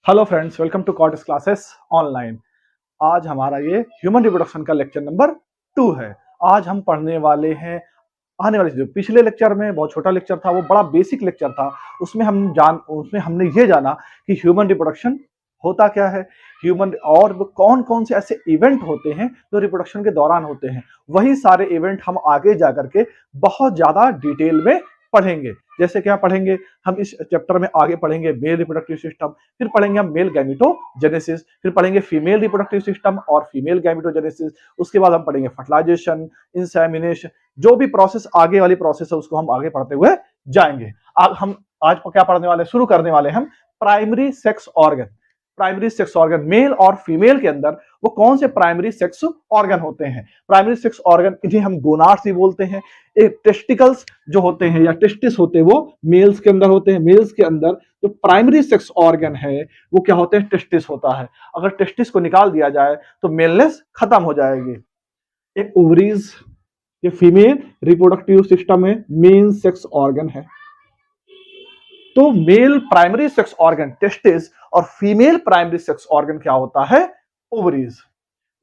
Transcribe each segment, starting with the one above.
Hello friends, welcome to Cortis classes online. आज हमारा ये ह्यूमन रिप्रोडक्शन का लेक्चर नंबर 2 है। आज हम पढ़ने वाले हैं आने वाले जो पिछले लेक्चर में बहुत छोटा लेक्चर था, वो बड़ा बेसिक लेक्चर था। उसमें हमने ये जाना कि ह्यूमन रिप्रोडक्शन होता क्या है, ह्यूमन और कौन कौन से ऐसे इवेंट होते हैं जो रिप्रोडक्शन के दौरान होते हैं। वही सारे इवेंट हम आगे जाकर के बहुत ज्यादा डिटेल में पढ़ेंगे। जैसे क्या पढ़ेंगे हम इस चैप्टर में, आगे पढ़ेंगे मेल रिप्रोडक्टिव सिस्टम, फिर पढ़ेंगे हम मेल गैमेटोजेनेसिस, फिर पढ़ेंगे फीमेल रिप्रोडक्टिव सिस्टम और फीमेल गैमेटोजेनेसिस। उसके बाद हम पढ़ेंगे फर्टिलाइजेशन, इंसेमिनेशन, जो भी प्रोसेस आगे वाली प्रोसेस है उसको हम आगे पढ़ते हुए जाएंगे। आज क्या पढ़ने वाले, शुरू करने वाले हम primary sex organ. Primary sex organ male और फीमेल के अंदर वो कौन से प्राइमरी सेक्स ऑर्गन होते हैं। प्राइमरी सेक्स ऑर्गन इन्हें हम गोनाड्स भी बोलते हैं। एक टेस्टिकल्स जो होते हैं या टेस्टिस होते हैं वो मेल्स के अंदर होते हैं। मेल्स के अंदर जो प्राइमरी सेक्स ऑर्गन है वो क्या होते हैं, टेस्टिस होता है। अगर टेस्टिस को निकाल दिया जाए तो मेलनेस खत्म हो जाएगी। एक ओवरीज, ये फीमेल रिप्रोडक्टिव सिस्टम में मेन सेक्स ऑर्गन है। तो male primary sex organ testis और फीमेल प्राइमरी सेक्स ऑर्गन क्या होता है, ओवरीज।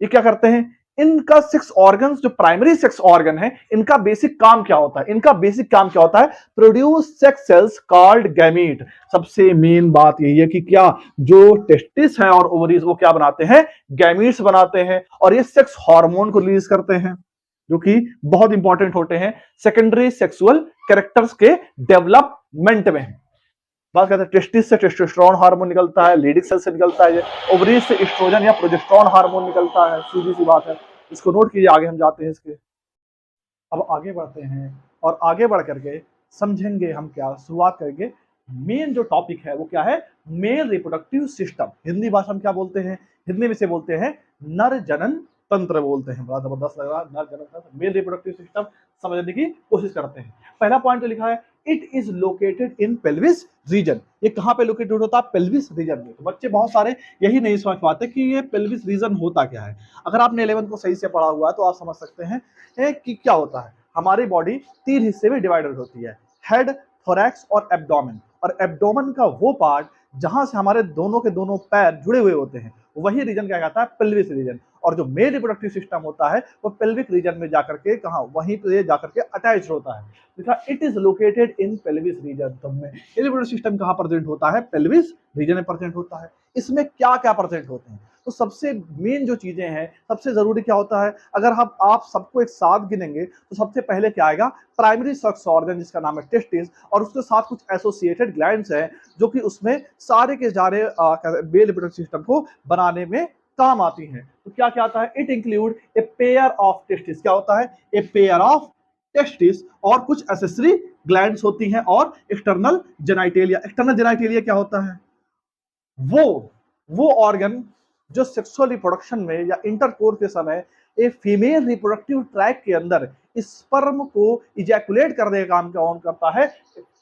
ये क्या करते हैं, इनका सेक्स ऑर्गन्स जो प्राइमरी सेक्स ऑर्गन है इनका बेसिक काम क्या होता है, इनका बेसिक काम क्या होता है, produce sex cells called gamete. सबसे मेन बात यही है कि क्या जो टेस्टिस है और ओवरीज वो क्या बनाते हैं, गैमीट्स बनाते हैं और ये सेक्स हार्मोन को रिलीज करते हैं जो कि बहुत इंपॉर्टेंट होते हैं सेकेंडरी सेक्सुअल कैरेक्टर्स के डेवलपमेंट में। बात करते हैं टेस्टिस से टेस्टोस्टेरोन हार्मोन निकलता है, लेडिक सेल से निकलता है, ओवरीज से एस्ट्रोजन या प्रोजेस्टेरोन हार्मोन निकलता है। सीधी सी बात है, इसको नोट कीजिए। आगे हम जाते हैं इसके, अब आगे बढ़ते हैं और आगे बढ़ करके समझेंगे हम क्या, शुरुआत करेंगे। मेन जो टॉपिक है वो क्या है, मेल रिप्रोडक्टिव सिस्टम। हिंदी भाषा में क्या बोलते हैं, हिंदी में से बोलते हैं नर जनन तंत्र बोलते हैं। बड़ा जबरदस्त लग रहा है, नर जनन तंत्र, मेल रिप्रोडक्टिव सिस्टम समझने की कोशिश करते हैं। पहला पॉइंट जो लिखा है, it is located in pelvis region. ये कहां पे लोकेटेड होता है, पेल्विस रीजन में। तो बच्चे बहुत सारे यही नहीं समझ पाते कि ये पेल्विस रीजन होता क्या है। अगर आपने 11th को सही से पढ़ा हुआ है तो आप समझ सकते हैं कि क्या होता है। हमारी बॉडी 3 हिस्से में डिवाइडेड होती है, हेड, थोरैक्स और एब्डोमेन। और एब्डोमेन का वो पार्ट जहां से हमारे दोनों के दोनों पैर जुड़े हुए होते हैं वही रीजन क्या कहता है, पेल्विस रीजन। और जो मेल रिप्रोडक्टिव सिस्टम होता है वो पेल्विक रीजन में जाकर के कहा, वहीं पे जाकर के अटैच होता है। देखा, it is located in pelvis region. तो में रिप्रोडक्टिव सिस्टम कहां प्रेजेंट होता है, पेल्विस रीजन में प्रेजेंट होता है। इसमें क्या क्या प्रेजेंट होते हैं, तो सबसे मेन जो चीजें हैं, सबसे जरूरी क्या होता है, अगर हम आप सबको एक साथ गिनेंगे तो सबसे पहले क्या आएगा, प्राइमरी सेक्स ऑर्गन जिसका नाम है टेस्टिस, और उसके साथ कुछ एसोसिएटेड ग्लैंड्स हैं जो कि उसमें सारे के सारे मेल रिप्रोडक्टिव सिस्टम को बनाने में काम आती हैं। तो क्या क्या आता है, it include A pair of testis. क्या होता है, ए पेयर ऑफ टेस्टिस और कुछ एसेसरी ग्लैंड्स होती हैं और एक्सटर्नल जेनाइटेलिया। एक्सटर्नल जेनाइटेलिया क्या होता है, वो ऑर्गन जो सेक्सुअल रिप्रोडक्शन में या इंटरकोर्स के समय एक फीमेल रिप्रोडक्टिव ट्रैक के अंदर स्पर्म को इजैकुलेट करने का काम कौन करता है,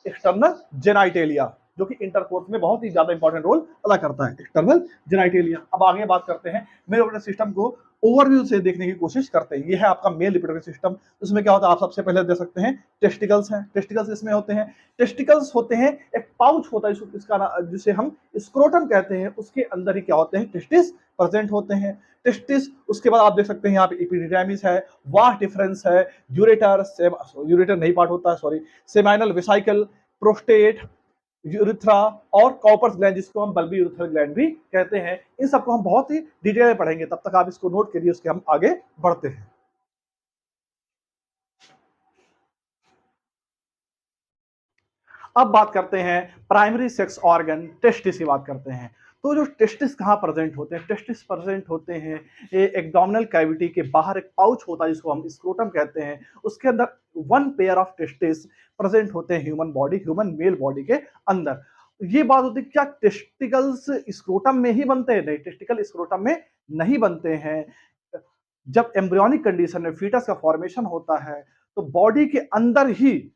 एक्सटर्नल जेनाइटेलिया, जो कि इंटरकोर्स में बहुत ही ज्यादा इंपॉर्टेंट रोल अदा करता है, एक्सटर्नल जेनाइटेलिया। अब आगे बात करते हैं मेल रिप्रोडक्टिव सिस्टम को ओवरव्यू से देखने की कोशिश करते हैं। ये है आपका मेल रिप्रोडक्टिव सिस्टम। उसमें क्या होता है, आप सबसे पहले देख सकते हैं टेस्टिकल्स हैं। टेस्टिकल्स इसमें होते हैं, टेस्टिकल्स होते हैं, एक पाउच होता है इसका जिसे हम स्क्रोटम कहते हैं, उसके अंदर ही क्या होते हैं, टेस्टिस प्रेजेंट होते हैं। टेस्टिस, उसके बाद आप देख सकते हैं यहाँ पे एपिडिडाइमिस है, वास्ट डिफरेंस है, यूरेटर, यूरेटर नहीं पार्ट होता है, sorry, seminal vesicle, prostate, urethra और कॉपर्स ग्लैंड जिसको हम बल्बी यूरिथ्रल ग्लैंड भी कहते हैं। इन सबको हम बहुत ही डिटेल में पढ़ेंगे, तब तक आप इसको नोट करिए, उसके हम आगे बढ़ते हैं। अब बात करते हैं प्राइमरी सेक्स ऑर्गन टेस्टिस की बात करते हैं। तो जो टेस्टिस कहाँ प्रेजेंट होते हैं, टेस्टिस प्रेजेंट होते हैं एब्डोमिनल कैविटी के बाहर एक पाउच होता है जिसको हम स्क्रोटम कहते हैं, उसके अंदर 1 पेयर ऑफ टेस्टिस प्रेजेंट होते हैं ह्यूमन मेल बॉडी के अंदर। ये बात होती है, क्या टेस्टिकल्स स्क्रोटम में ही बनते हैं, नहीं, टेस्टिकल स्क्रोटम में नहीं बनते हैं। जब एम्ब्रियोनिक कंडीशन में फीटस का फॉर्मेशन होता है तो बॉडी के अंदर ही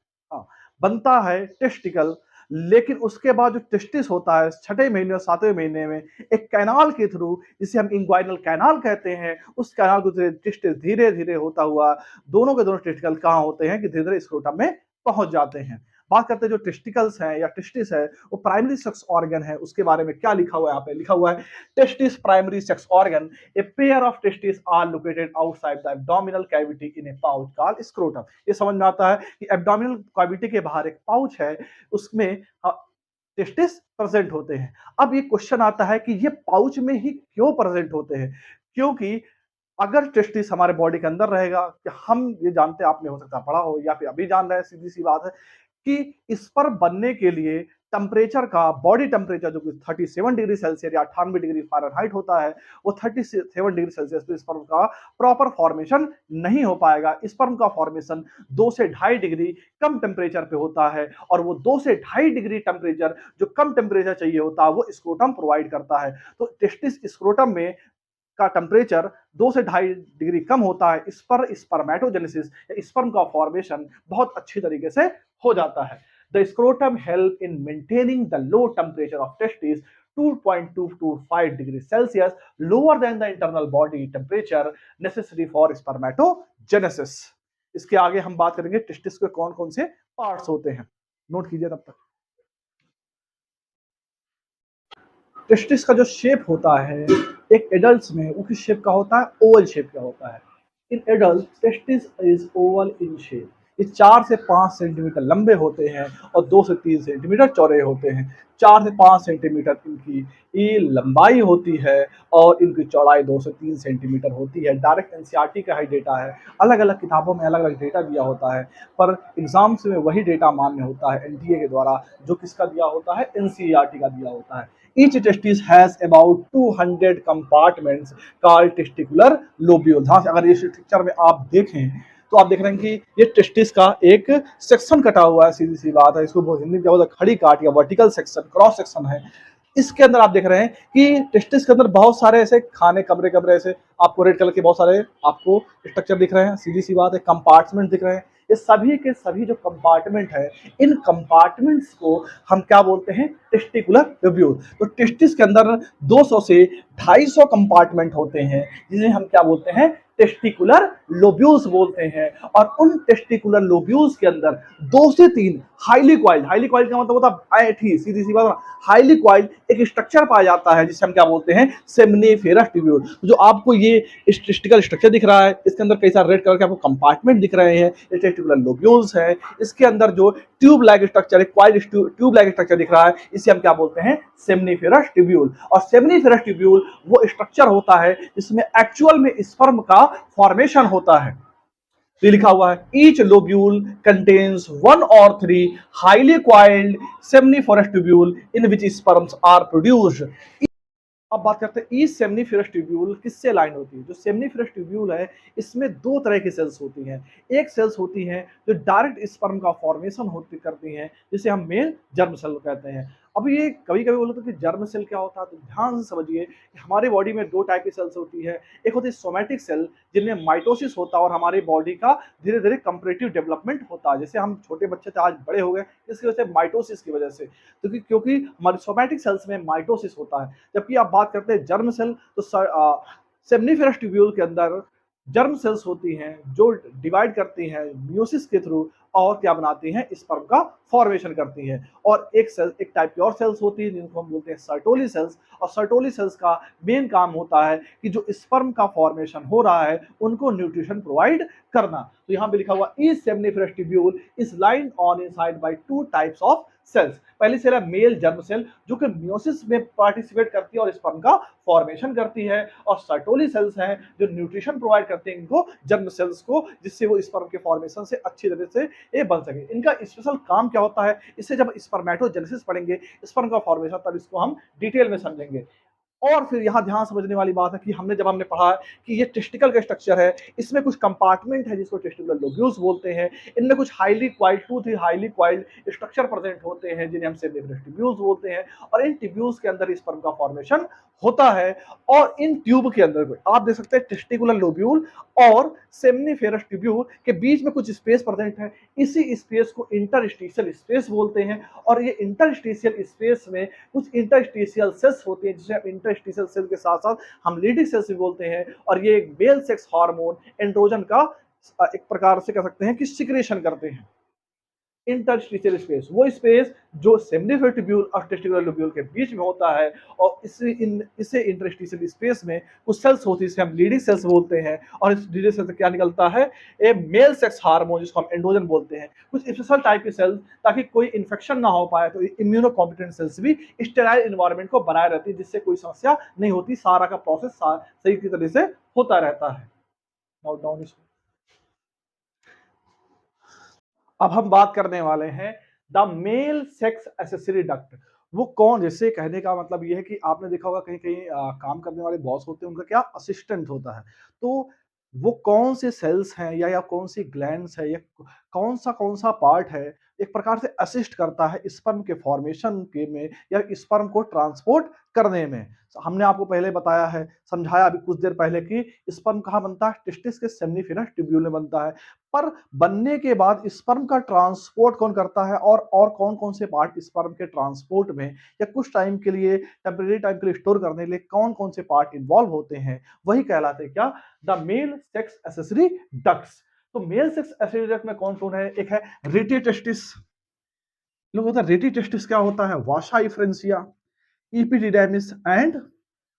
बनता है टेस्टिकल, लेकिन उसके बाद जो टेस्टिस होता है 6ठे महीने और 7वें महीने में एक कैनाल के थ्रू, जिसे हम इंग्वाइनल कैनाल कहते हैं, उस कैनाल को टेस्टिस धीरे धीरे होता हुआ दोनों के दोनों टेस्टिकल कहाँ होते हैं कि धीरे धीरे स्क्रोटम में पहुंच जाते हैं। बात करते हैं जो टेस्टिकल्स हैं या टेस्टिस है, वो प्राइमरी सेक्स ऑर्गन है। उसके बारे में क्या लिखा हुआ है? यहाँ पे लिखा हुआ है testis primary sex organ, a pair of testis are located outside the abdominal cavity in a pouch called scrotum. ये समझ में आता है कि एब्डोमिनल कैविटी के बाहर एक पाउच है, उसमें टेस्टिस प्रेजेंट होते हैं। अब ये क्वेश्चन आता है कि ये पाउच में ही क्यों प्रेजेंट होते हैं? क्योंकि अगर टेस्टिस हमारे बॉडी के अंदर रहेगा, कि हम ये जानते हैं, आपने हो सकता है पढ़ा हो या फिर अभी जान रहे हैं, सीधी सी बात है कि स्पर्म बनने के लिए टेम्परेचर का, बॉडी टेम्परेचर जो कि 37 डिग्री सेल्सियस या 98 डिग्री फ़ारेनहाइट होता है, वो 37 डिग्री सेल्सियस पे स्पर्म का प्रॉपर फॉर्मेशन नहीं हो पाएगा। स्पर्म का फॉर्मेशन 2 से 2.5 डिग्री कम टेम्परेचर पे होता है, और वो 2 से 2.5 डिग्री टेम्परेचर जो कम टेम्परेचर चाहिए होता है, वो स्क्रोटम प्रोवाइड करता है। तो टेस्टिस स्क्रोटम में का टेम्परेचर 2 से 2.5 डिग्री कम होता है। इस पर स्पर्मेटोजेनेसिस या स्पर्म का फॉर्मेशन बहुत अच्छी तरीके से हो जाता है। The scrotum help in maintaining the low temperature of testis 2.225 degree Celsius lower than the internal body temperature necessary for spermatogenesis. इसके आगे हम बात करेंगे टेस्टिस के कौन कौन से पार्ट्स होते हैं, नोट कीजिए तब तक। टेस्टिस का जो शेप होता है एक एडल्ट्स में, वो किस शेप का होता है? ओवल शेप का होता है। In adult testis is oval in shape. ये 4 से 5 सेंटीमीटर लंबे होते हैं और 2 से 3 सेंटीमीटर चौड़े होते हैं। 4 से 5 सेंटीमीटर इनकी ये लंबाई होती है और इनकी चौड़ाई 2 से 3 सेंटीमीटर होती है। डायरेक्ट एनसीईआरटी का ही डेटा है, अलग अलग किताबों में अलग अलग डेटा दिया होता है, पर एग्जाम्स में वही डेटा मान्य होता है एनटीए के द्वारा, जो किसका दिया होता है? एनसीईआरटी का दिया होता है। Each testis has about 200 compartments called testicular lobules। हाँ, अगर ये पिक्चर में आप देखें तो आप देख रहे हैं कि ये टेस्टिस का एक सेक्शन कटा हुआ है, सीधी सी बात है। इसको हिंदी में क्या बोलते हैं? खड़ी काट या वर्टिकल सेक्शन, क्रॉस सेक्शन है। इसके अंदर आप देख रहे हैं कि टेस्टिस के अंदर बहुत सारे ऐसे खाने, कमरे कमरे ऐसे आपको रेड कलर के बहुत सारे आपको स्ट्रक्चर दिख रहे हैं, सीधी सी बात है। कंपार्टमेंट दिख रहे हैं। ये सभी के सभी जो कंपार्टमेंट है, इन कंपार्टमेंट्स को हम क्या बोलते हैं? Testicular lobule. तो टेस्टिस के अंदर 200 से 250 कंपार्टमेंट होते हैं, जिन्हें हम क्या बोलते हैं? टेस्टिकुलर लोब्यूल्स बोलते हैं। और उन टेस्टिकुलर लोब्यूल्स के अंदर 2 से 3 हाईली क्वाइल्ड, हाईली क्वाइल्ड का मतलब होता है ऐठी, सीधी सी बात, हाईली क्वाइल्ड एक स्ट्रक्चर पाया जाता है जिसे हम क्या बोलते हैं? Seminiferous tubule. जो आपको ये टेस्टिकल स्ट्रक्चर दिख रहा है, इसके अंदर कई सारे रेड कलर के आपको कंपार्टमेंट दिख रहे हैं, ये टेस्टिकुलर लोब्यूल्स है। इसके अंदर जो ट्यूब लाइक स्ट्रक्चर है, क्वाइल्ड ट्यूब लाइक स्ट्रक्चर दिख रहा है, इसे हम क्या बोलते हैं? Seminiferous tubule. और सेमनीफेरस ट्यूब्यूल वो स्ट्रक्चर होता है जिसमें एक्चुअल में स्पर्म का फॉर्मेशन होता है। तो लिखा हुआ है ईच लोब्यूल कंटेन्स 1 और 3 highly coiled seminiferous tubule in which sperms are produced. अब बात करते हैं ई सेमनीफेरस ट्यूब्यूल किससे लाइन होती है? जो सेमनीफेरस ट्यूब्यूल है, इसमें 2 तरह की सेल्स होती हैं। एक सेल्स होती हैं जो डायरेक्ट स्पर्म का फॉर्मेशन होती करती हैं, जिसे हम मेल जर्म सेल कहते हैं। अब ये कभी-कभी बोलते हैं कि जर्म सेल क्या होता है, तो ध्यान से समझिए कि हमारे बॉडी में 2 टाइप की सेल्स होती है। एक होती है सोमैटिक सेल, जिनमें माइटोसिस होता है और हमारी बॉडी का धीरे-धीरे कंपैरेटिव डेवलपमेंट होता है। जैसे हम छोटे बच्चे थे, आज बड़े हो गए, इसकी वजह से माइटोसिस की वजह से, क्योंकि हमारी सोमैटिक सेल्स में माइटोसिस होता है। जबकि आप बात करते हैं जर्म सेल, तो सेमनीफेरस ट्यूब्यूल के अंदर जर्म सेल्स होती हैं जो डिवाइड करती हैं मियोसिस के थ्रू और क्या बनाती हैं? स्पर्म का फॉर्मेशन करती हैं। और एक सेल, एक टाइप की और सेल्स होती है जिनको हम बोलते हैं सर्टोली सेल्स। और सर्टोली सेल्स का मेन काम होता है कि जो स्पर्म का फॉर्मेशन हो रहा है उनको न्यूट्रिशन प्रोवाइड करना। तो यहाँ पे लिखा हुआ each seminiferous tubule is lined on inside by 2 types of cells. पहली सेल है मेल जर्म सेल, जो कि मियोसिस में पार्टिसिपेट करती है और स्पर्म का फॉर्मेशन करती है। और सर्टोली सेल्स हैं जो न्यूट्रिशन प्रोवाइड करते हैं इनको, जर्म सेल्स को, जिससे वो स्पर्म के फॉर्मेशन से अच्छी तरह से ये बन सके। इनका स्पेशल काम क्या होता है, इससे जब स्पर्मेटोजेनेसिस पढ़ेंगे, स्पर्म का फॉर्मेशन, तब इसको हम डिटेल में समझेंगे। और फिर यहाँ ध्यान समझने वाली बात है कि हमने पढ़ा है कि ये टेस्टिकल का स्ट्रक्चर है, इसमें कुछ कंपार्टमेंट है जिसको टेस्टिकुलर लोब्यूल्स बोलते हैं। इनमें कुछ highly coiled 2-3 highly coiled structure present होते हैं जिन्हें हम सेमनीफेरस ट्यूब्यूल्स बोलते हैं। और इन ट्यूब्यूल्स के अंदर स्पर्म का फॉर्मेशन होता है। और इन ट्यूब के अंदर आप देख सकते हैं टेस्टिकुलर लोब्यूल और सेमनीफेरस ट्यूब्यूल के बीच में कुछ स्पेस प्रेजेंट है। इसी स्पेस को इंटरस्टिशियल स्पेस बोलते हैं। और ये इंटरस्टिशियल स्पेस में कुछ इंटरस्टिशियल सेल्स होते हैं, जिसे इंटरस्टिशियल सेल के साथ साथ हम लीडिंग सेल्स भी बोलते हैं। और ये एक मेल सेक्स हार्मोन एंड्रोजन का एक प्रकार से कह सकते हैं कि सिक्रेशन करते हैं। इंटरस्टिशियल स्पेस, वो स्पेस जो सेमिनिफर ट्यूब्यूल और टेस्टिकुलर लोब्यूल के बीच में होता है, और इसे इंटरस्टिशियल स्पेस में कुछ सेल्स होती है, इसे हम लीडिंग सेल्स बोलते हैं। और इस लीडिंग सेल्स से क्या निकलता है, ए मेल सेक्स हार्मोन, जिसको हम एंड्रोजन बोलते हैं, कुछ स्पेशल टाइप के सेल्स, ताकि कोई इन्फेक्शन ना हो पाए। तो इम्यूनो कॉम्पिटेंट सेल्स भी स्टेराइल एनवायरनमेंट को बनाए रहती है, जिससे कोई समस्या नहीं होती, सारा का प्रोसेस सही तरह से होता रहता है। नोट डाउन इसको। अब हम बात करने वाले हैं the male sex accessory duct. वो कौन, जैसे कहने का मतलब ये है कि आपने देखा होगा कहीं कहीं काम करने वाले बॉस होते हैं, उनका क्या असिस्टेंट होता है। तो वो कौन से सेल्स हैं या कौन सी ग्लैंड्स है या कौन सा पार्ट है, एक प्रकार से असिस्ट करता है स्पर्म के फॉर्मेशन के में या स्पर्म को ट्रांसपोर्ट करने में। हमने आपको पहले बताया है, समझाया अभी कुछ देर पहले कि स्पर्म कहाँ बनता है, टेस्टिस के सेमिनिफेरस ट्यूब्यूल में बनता है। पर बनने के बाद स्पर्म का ट्रांसपोर्ट कौन करता है, और कौन-कौन से पार्ट स्पर्म के ट्रांसपोर्ट में या कुछ टाइम के लिए, टेम्परेरी टाइम के लिए स्टोर करने के लिए कौन-कौन से पार्ट इन्वॉल्व होते हैं, वही कहलाते हैं क्या, the male sex accessory ducts. तो मेल सेक्स एसेसरी डक्ट में कौन-कौन है, एक है रेटी टेस्टिस। लोग होता है रेटी टेस्टिस, क्या होता है, वासा इफ्रेंसिया, इपिडिडाइमिस एंड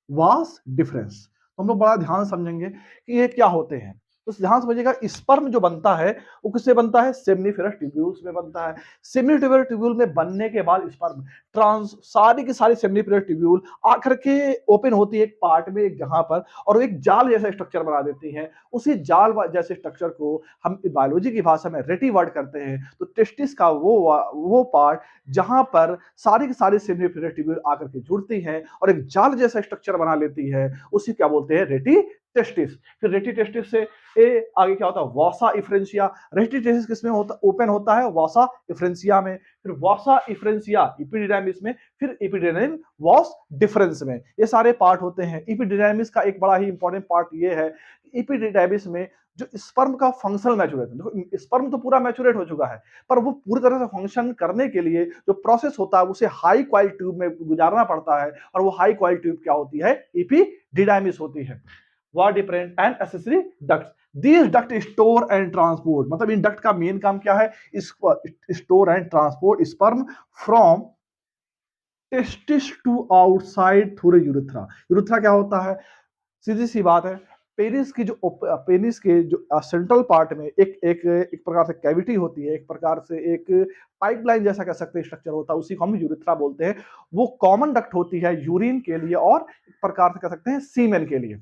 वास डिफरेंस। तो हम लोग बड़ा ध्यान समझेंगे कि ये क्या होते हैं। तो ध्यान समझिएगा, स्पर्म जो बनता है वो किससे बनता है, सेमिनिफेरस ट्यूब्यूल्स में बनता है। सेमिनिफेरस ट्यूब्यूल में बनने के बाद स्पर्म ट्रांस सारी की सारी सेमिनिफेरस ट्यूब्यूल आकर के ओपन होती है एक पार्ट में, एक जहां पर, और वो एक जाल जैसा स्ट्रक्चर बना देती है। उसी जाल जैसे स्ट्रक्चर को हम बायोलॉजी की भाषा में रेटी वर्ड करते हैं। तो टेस्टिस का वो पार्ट जहां पर सारी की सारी सेमिनिफेरस ट्यूब्यूल आकर के जुड़ती हैं और एक जाल जैसा स्ट्रक्चर बना लेती है, उसी क्या बोलते हैं, रेटी टेस्टिस। फिर रेटी टेस्टिस से आगे क्या होता है, वासा इफ्रेंसिया। रेटी टेस्टिस किसमें होता, ओपन होता है वासा इफ्रेंसिया में। फिर वासा इफ्रेंसिया इपिडिडाइमिस में, फिर इपिडिडाइम वास डिफरेंस में। ये सारे पार्ट होते हैं। इपिडिडाइमिस का एक बड़ा ही इंपॉर्टेंट पार्ट ये है, इपिडिडाइमिस में जो स्पर्म का फंक्शनल मैच्योरेशन, देखो स्पर्म तो पूरा मैच्योरेट हो चुका है, पर वो पूरी तरह से फंक्शन करने के लिए जो प्रोसेस होता है उसे हाई कॉइल ट्यूब में गुजारना पड़ता है, और वो हाई कॉइल ट्यूब क्या होती है, इपिडिडाइमिस होती है। वर different and accessory ducts, these duct store and transport, मतलब इन डक्ट का मेन काम क्या है, store and transport sperm from testis to outside through urethra. Urethra क्या होता है, सीधी सी बात है, पेनिस के जो सेंट्रल पार्ट में एक प्रकार से कैविटी होती है, एक प्रकार से एक पाइपलाइन जैसा कह सकते हैं स्ट्रक्चर होता है, उसी को हम यूरेथ्रा बोलते हैं। वो कॉमन डक्ट होती है यूरिन के लिए और एक प्रकार से कह सकते हैं सीमेन के लिए,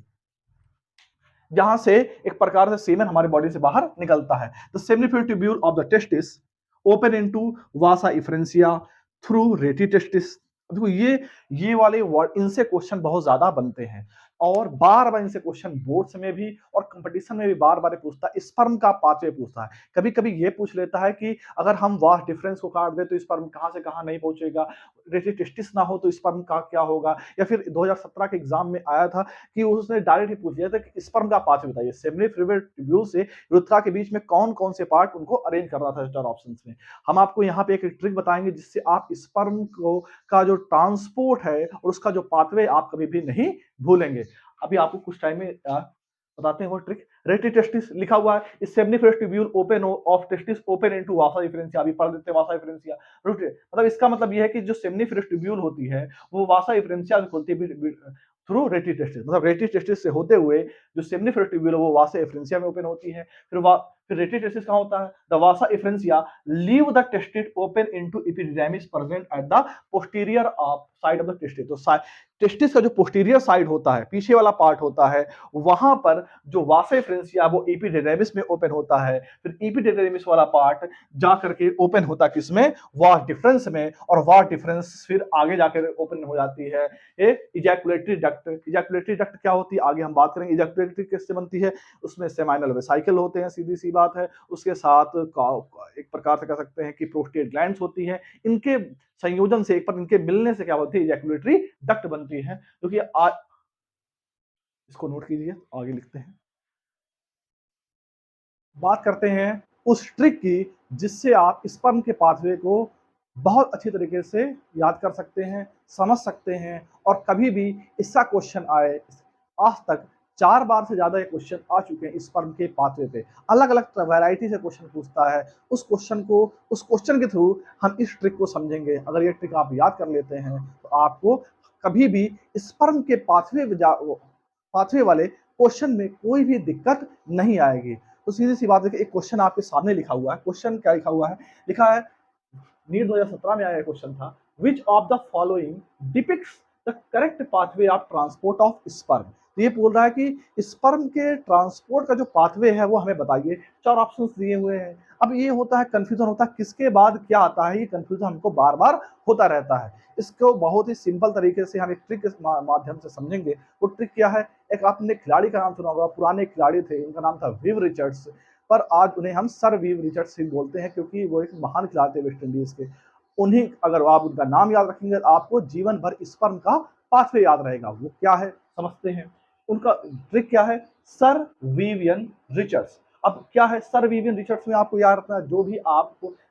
जहां से एक प्रकार से सीमेन हमारी बॉडी से बाहर निकलता है। The seminiferous tubule of the testis open into Vasa efferentia through रेटी टेस्टिस। देखो ये वाले वर्ड, इनसे क्वेश्चन बहुत ज्यादा बनते हैं, और बार बार इनसे क्वेश्चन बोर्ड्स में भी और कंपटीशन में भी बार बार पूछता है। स्पर्म का पाथवे पूछता है, कभी कभी ये पूछ लेता है कि अगर हम वास डिफरेंस को काट दे तो स्पर्म कहां से कहां नहीं पहुंचेगा, रेटी टेस्टिस ना हो तो स्पर्म का क्या होगा। या फिर 2017 के एग्जाम में आया था कि उसने डायरेक्ट ही पूछ लिया था कि स्पर्म का पाथवे बताइए, सेमिनिफेरस ट्यूब्यूल से यूरेथ्रा के बीच में कौन कौन से पार्ट उनको अरेंज कर रहा था स्टार ऑप्शंस में। हम आपको यहाँ पे एक ट्रिक बताएंगे जिससे आप स्पर्म को का जो ट्रांसपोर्ट है और उसका जो पाथवे आप कभी भी नहीं भूलेंगे। अभी आपको कुछ टाइम में बताते हैं वो ट्रिक। रेटी टेस्टिस लिखा हुआ है, इस seminiferous tubule open of testis open into Vasa differentia. अभी पढ़ देते हैं वासा डिफरेंशिया। मतलब इसका मतलब ये है कि जो सेमिनिफेरस ट्यूब्यूल होती है वो वासा डिफरेंशिया से खुलती है थ्रू रेटी टेस्टिस, मतलब रेटी टेस्टिस से होते हुए जो सेमिनिफेरस ट्यूब्यूल है वो वासा डिफरेंशिया में ओपन होती है। फिर रेटी टेस्टिस कहां होता है, the Vasa differentia leave the testis open into epididymis present at the posterior of side of the testis. तो टेस्टिस का जो पोस्टीरियर साइड होता है, पीछे वाला पार्ट होता है, वहां पर जो वासा डिफरेंशिया वो एपिडिडाइमिस में ओपन होता है। फिर एपिडिडाइमिस वाला पार्ट जाकर के ओपन होता है किसमें, वास डिफरेंस में, और वास डिफरेंस फिर आगे जाकर ओपन हो जाती है इजैकुलेटरी डक्ट। इजैकुलेटरी डक्ट क्या होती है आगे हम बात करेंगे। इजैकुलेटरी किससे बनती है, उसमें सेमाइनल वेसिकल होते हैं, सीधी सी बात है। उसके साथ एक प्रकार से कह सकते हैं कि प्रोस्टेट ग्लैंड्स होती हैं। इनके संयोजन से, एक पर इनके मिलने से क्या होती है, इजैकुलेटरी डक्ट बनती है। क्योंकि इसको नोट कीजिए, आगे लिखते हैं। बात करते हैं उस ट्रिक की जिससे आप स्पर्म के पाथवे को बहुत अच्छी तरीके से याद कर सकते हैं, समझ सकते हैं, और कभी भी इसका क्वेश्चन आए, आज तक 4 बार से ज्यादा ये क्वेश्चन आ चुके हैं स्पर्म के पाथवे पे, अलग अलग वैरायटी से क्वेश्चन पूछता है। उस क्वेश्चन के थ्रू हम इस ट्रिक को समझेंगे। अगर ये ट्रिक आप याद कर लेते हैं तो आपको कभी भी स्पर्म के पाथवे वाले क्वेश्चन में कोई भी दिक्कत नहीं आएगी। तो सीधी सी बात है कि एक क्वेश्चन आपके सामने लिखा हुआ है। क्वेश्चन क्या लिखा हुआ है? लिखा है, नीट 2017 में आया क्वेश्चन था, which of the following depicts the correct pathway of transport of sperm. तो ये बोल रहा है कि स्पर्म के ट्रांसपोर्ट का जो पाथवे है वो हमें बताइए। 4 ऑप्शंस दिए हुए हैं। अब ये होता है, कंफ्यूजन होता है किसके बाद क्या आता है, ये कंफ्यूजन हमको बार बार होता रहता है। इसको बहुत ही सिंपल तरीके से हम एक ट्रिक के माध्यम से समझेंगे। वो ट्रिक क्या है? एक आपने खिलाड़ी का नाम सुना होगा, पुराने खिलाड़ी थे, उनका नाम था विव रिचर्ड्स, पर आज उन्हें हम सर विव रिचर्ड्स ही बोलते हैं क्योंकि वो एक महान खिलाड़ी थे वेस्ट इंडीज के। उन्हीं, अगर आप उनका नाम याद रखेंगे आपको जीवन भर स्पर्म का पाथवे याद रहेगा। वो क्या है समझते हैं। उनका ट्रिक क्या है? Sir Vivian Richards. अब क्या है सर विवियन रिचर्ड्स में? आपको याद रखना है,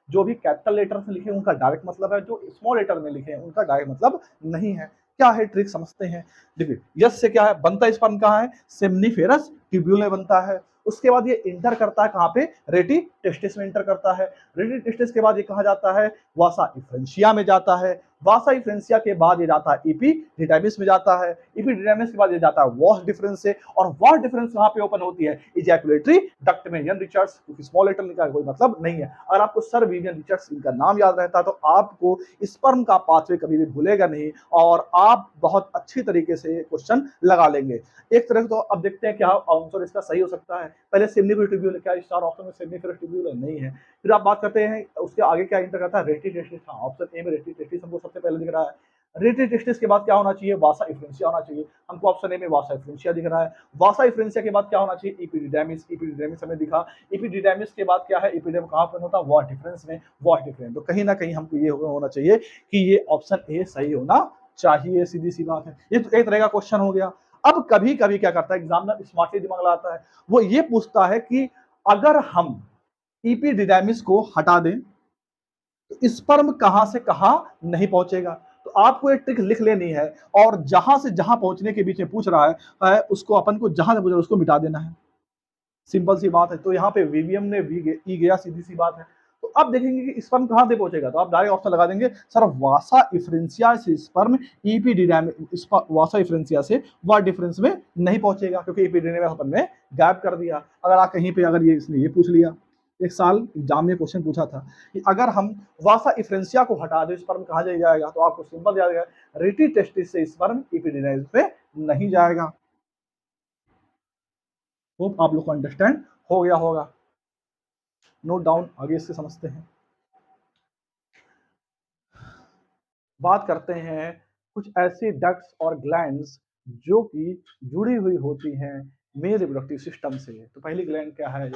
जो भी कैपिटल लेटर में लिखे उनका डायरेक्ट मतलब है, जो स्मॉल लेटर में लिखे हैं उनका डायरेक्ट मतलब नहीं है। क्या है ट्रिक समझते हैं। देखिए, यस से क्या है बनता, स्पर्म कहाँ है? सेमनीफेरस ट्यूब्यूल में बनता है। उसके बाद ये इंटर करता है कहाँ पे? रेटी टेस्टिस में इंटर करता है। रेटी टेस्टिस के बाद ये कहाँ जाता है? वासा इफ्रेंशिया में जाता है। वासा इफ्रेंशिया के बाद ये जाता है इपीडिडाइमिस में जाता है। इपीडिडाइमिस के बाद ये जाता है वॉश डिफरेंस से, और वॉश डिफरेंस कहाँ पे ओपन होती है? इजैकुलेटरी डक्ट में। यन रिचर्ड्स, क्योंकि स्मॉल लेटर लिखा है कोई मतलब नहीं है। अगर आपको सर विवियन रिचर्ड्स इनका नाम याद रहता तो आपको स्पर्म का पाथवे कभी भी भूलेगा नहीं और आप बहुत अच्छी तरीके से क्वेश्चन लगा लेंगे। एक तरह तो अब देखते हैं क्या आंसर इसका सही हो सकता है। पहले सेमनीफेरस ट्यूब्यूल, क्या स्टार ऑप्शन में सेमनीफेरस ट्यूब्यूल नहीं है। फिर आप बात करते हैं उसके आगे क्या इंटर करता है? रेटी टेस्टिस। हाँ, ऑप्शन ए में रेटी टेस्टिस हमको सबसे पहले दिख रहा है। रेटी टेस्टिस के बाद क्या होना चाहिए? वासा इफ्रेंशिया होना चाहिए। हमको ऑप्शन ए में वासा इफ्रेंशिया दिख रहा है। वासा इफ्रेंशिया के बाद क्या होना चाहिए? इपीडिडाइमिस। इपीडिडाइमिस हमें दिखा। इपीडिडाइमिस के बाद क्या है? इपीडिडम कहाँ पर होता है? वॉश डिफरेंस में। वॉश डिफरेंस, तो कहीं ना कहीं हमको ये होना चाहिए कि ये ऑप्शन ए सही होना चाहिए। सीधी सी बात है। ये तो एक तरह का क्वेश्चन हो गया। अब कभी कभी क्या करता है एग्जामिनर, स्मार्टली दिमाग लगाता है, वो ये पूछता है कि अगर हम इपीडिडाइमिस को हटा दें तो स्पर्म कहां से कहां नहीं पहुंचेगा। तो आपको एक ट्रिक लिख लेनी है और जहां से जहां पहुंचने के बीच में पूछ रहा है उसको अपन को जहां से पूछ रहा है उसको मिटा देना है। सिंपल सी बात है। तो यहाँ पे वीवीएम ने ई गया, सीधी सी बात है। तो अब देखेंगे कि स्पर्म कहां से पहुंचेगा, तो आप डायरेक्ट ऑप्शन लगा देंगे सर वासा इफ्रेंशिया से स्पर्म इपीडिडाइमिस, वासा इफ्रेंशिया से वॉश डिफरेंस में नहीं पहुंचेगा क्योंकि इपीडिडाइमिस अपन ने गायब कर दिया। अगर आप कहीं पे अगर ये इसने ये पूछ लिया, एक साल एग्जाम में क्वेश्चन पूछा था कि अगर हम वासा इफ्रेंशिया को हटा दें स्पर्म कहां जाएगा, तो आपको सिंपल याद आएगा रेटी टेस्टिस से स्पर्म इपीडिडाइमिस पे नहीं जाएगा। होप आप लोग को अंडरस्टैंड हो गया होगा। नोट डाउन, आगे इससे समझते हैं। बात करते हैं कुछ ऐसी डक्ट्स और ग्लैंड्स जो कि जुड़ी हुई होती हैं मेल रिप्रोडक्टिव सिस्टम से। तो पहली ग्लैंड क्या है?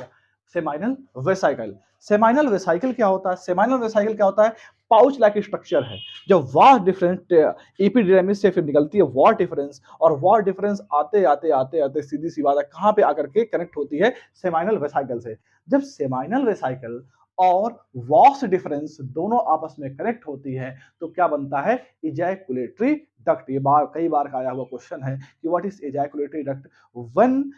Seminal vesicle. सेमाइनल वेसाइकल क्या होता है? सेमाइनल वेसाइकल क्या होता है? पाउच लाइक स्ट्रक्चर है जो वॉश डिफरेंस एपिडर्मिस से फिर निकलती है वॉश डिफरेंस, और वॉश डिफरेंस आते आते आते आते सीधी सी बात है कहां पे आकर के कनेक्ट होती है? सेमाइनल वेसाइकल से। जब सेमाइनल वेसाइकल और वॉश डिफरेंस दोनों आपस में कनेक्ट होती है तो क्या बनता है? Ejaculatory duct. ये कई बार का आया हुआ क्वेश्चन है कि what is ejaculatory duct. When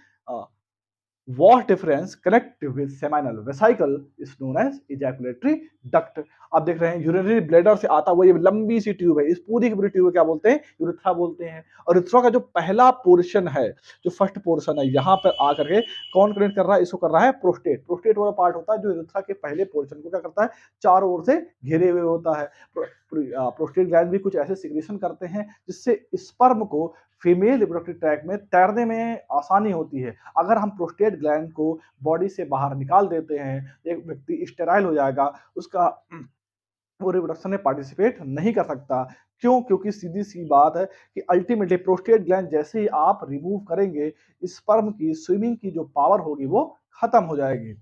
vas deferens connect with seminal vesicle is known as ejaculatory duct. आप देख रहे हैं यूरिनरी ब्लैडर से आता हुआ ये लंबी सी ट्यूब है, इस पूरी की पूरी ट्यूब क्या बोलते हैं? यूरेथ्रा बोलते हैं। और यूरेथ्रा का जो पहला पोर्शन है, जो फर्स्ट पोर्शन है, यहाँ पर आकर के कौन कनेक्ट कर रहा है? इसको कर रहा है प्रोस्टेट। प्रोस्टेट वाला पार्ट होता है जो यूरेथ्रा के पहले पोर्शन को क्या करता है? चारों ओर से घेरे हुए होता है। प्रोस्टेट ग्लैंड भी कुछ ऐसे सिक्रेशन करते हैं जिससे स्पर्म को फीमेल रिप्रोडक्टिव ट्रैक में तैरने में आसानी होती है। अगर हम प्रोस्टेट ग्लैंड को बॉडी से बाहर निकाल देते हैं, एक व्यक्ति स्टेराइल हो जाएगा, उसका वो रिप्रोडक्शन में पार्टिसिपेट नहीं कर सकता। क्यों? क्योंकि सीधी सी बात है कि अल्टीमेटली प्रोस्टेट ग्लैंड जैसे ही आप रिमूव करेंगे, स्पर्म की स्विमिंग की जो पावर होगी वो खत्म हो जाएगी।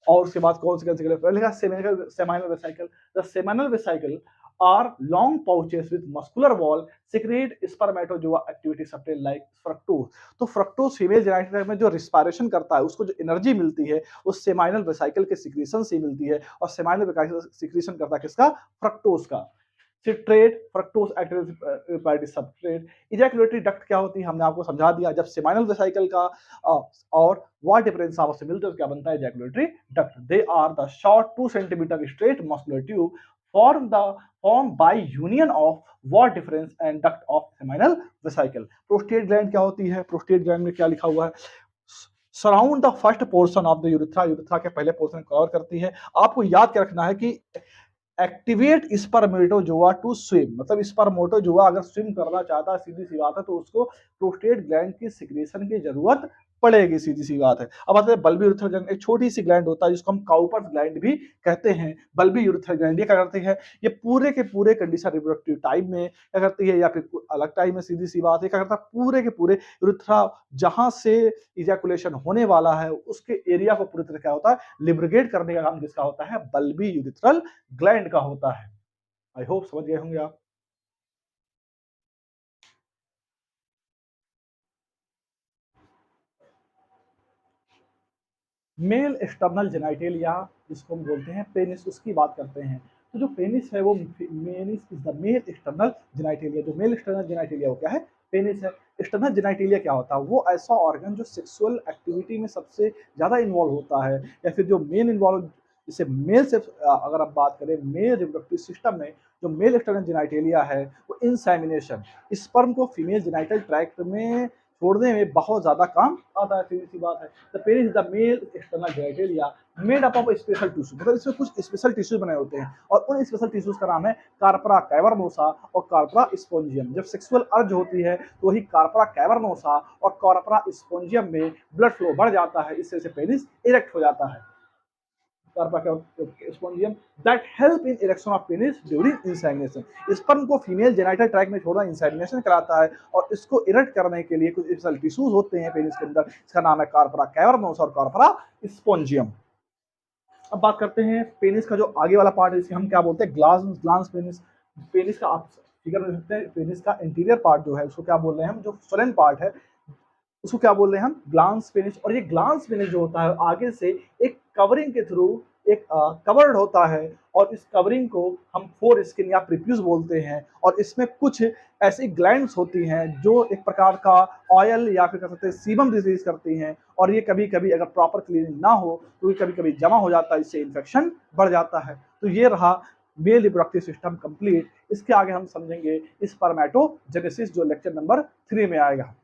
और उसके बाद कौन सी seminal vesicle. The seminal vesicle are long pouches with muscular wall secrete spermatozoa activity substance like fructose। तो फ्रक्टोज फीमेल जेनिटल में जो रिस्पायरेशन करता है, उसको जो एनर्जी मिलती है वो सेमाइनल वेसाइकल के सिक्रीशन से मिलती है, और सेमाइनल वेसाइकल सिक्रीशन करता है किसका? फ्रक्टोज का। Citrate, fructose active substrate. Ejaculatory duct क्या होती है हमने आपको समझा दिया। जब सेमाइनल वेसिकल का और व्हाट डिफरेंस आपस में मिलते हैं क्या बनता है ejaculatory duct. They are the short 2 centimetre straight muscular tube formed by union of wall difference and duct of seminal vesicle। Prostate gland क्या होती है? प्रोस्टेट ग्लैंड में क्या लिखा हुआ है? Surround the first portion of the urethra, urethra के पहले पोर्शन कवर करती है। आपको याद क्या रखना है कि एक्टिवेट स्पर्मेटोजोआ टू स्विम, मतलब स्पर्मेटोजोआ अगर स्विम करना चाहता है सीधी सी बात है तो उसको प्रोस्टेट ग्लैंड की सिक्रेशन की जरूरत पड़ेगी, सीधी सी बात है। अब आते हैं बल्बी यूरेथ्रल ग्लैंड, एक छोटी सी ग्लैंड होता है जिसको हम काउपर्स ग्लैंड भी कहते हैं। बल्बी यूरेथ्रल ग्लैंड ये क्या करती है? ये पूरे के पूरे कंडीशन रिप्रोडक्टिव टाइम में क्या करती है या फिर अलग टाइम में, सीधी सी बात है, क्या करता है पूरे के पूरे यूरेथ्रा जहां से इजैकुलेशन होने वाला है उसके एरिया को पूरी तरह क्या होता है लिब्रिगेट करने का काम जिसका होता है बल्बी यूरेथ्रल ग्लैंड का होता है। आई होप समझ गए होंगे आप। मेल एक्सटर्नल जेनिटलिया जिसको हम बोलते हैं पेनिस, उसकी बात करते हैं। तो जो पेनिस है वो penis is the male external genitalia. जो मेल एक्सटर्नल जेनिटलिया वो क्या है? पेनिस है। एक्सटर्नल जेनिटलिया क्या होता है? वो ऐसा ऑर्गन जो सेक्सुअल एक्टिविटी में सबसे ज्यादा इन्वॉल्व होता है या फिर जो मेन इन्वॉल्व, जैसे मेल से अगर आप बात करें मेल रिप्रोडक्टिव सिस्टम में जो मेल एक्सटर्नल जेनिटलिया है वो इंसेमिनेशन, स्पर्म को फीमेल जेनिटल ट्रैक्ट में छोड़ने में बहुत ज्यादा काम आता है, सीधी सी बात है। The penis is the male external genitalia made up of special tissue, मतलब इसमें कुछ स्पेशल टिश्यू बने होते हैं और उन स्पेशल टिश्यूज का नाम है कार्परा कैवर्नोसा और कार्परा स्पोंजियम। जब सेक्सुअल अर्ज होती है तो वही कार्परा कैवर्नोसा और कार्परा स्पोंजियम में ब्लड फ्लो बढ़ जाता है, इससे से पेनिस इरेक्ट हो जाता है। Spongiosum that help in erection of penis during insemination. Sperm को फीमेल जेनिटल ट्रैक्ट में छोड़ना इंसेमिनेशन कराता है और इसको इरेक्ट करने के लिए कुछ स्पेशल टिश्यूज होते हैं पेनिस के अंदर, इसका नाम है कार्परा कैवर्नोसा और कार्परा स्पोंजियम। अब बात करते हैं पेनिस का जो आगे वाला पार्ट है, इसे हम क्या बोलते हैं? Glans penis. पेनिस का आप फिगर में देखते हैं, पेनिस का इंटीरियर पार्ट जो है उसको क्या बोल रहे हैं हम? जो सोलेन पार्ट है उसको क्या बोल रहे हैं हम? Glans penis. और ये ग्लांस पेनिस जो होता है आगे से एक कवरिंग के थ्रू एक कवर्ड होता है और इस कवरिंग को हम फोर स्किन या प्रीप्यूस बोलते हैं और इसमें कुछ ऐसी ग्लैंड्स होती हैं जो एक प्रकार का ऑयल या फिर कह सकते हैं सीबम रिलीज करती हैं और ये कभी कभी अगर प्रॉपर क्लीनिंग ना हो तो ये कभी कभी जमा हो जाता है, इससे इन्फेक्शन बढ़ जाता है। तो ये रहा मेल रिप्रोडक्टिव सिस्टम कंप्लीट। इसके आगे हम समझेंगे स्पर्मेटोजेनेसिस जो लेक्चर नंबर 3 में आएगा।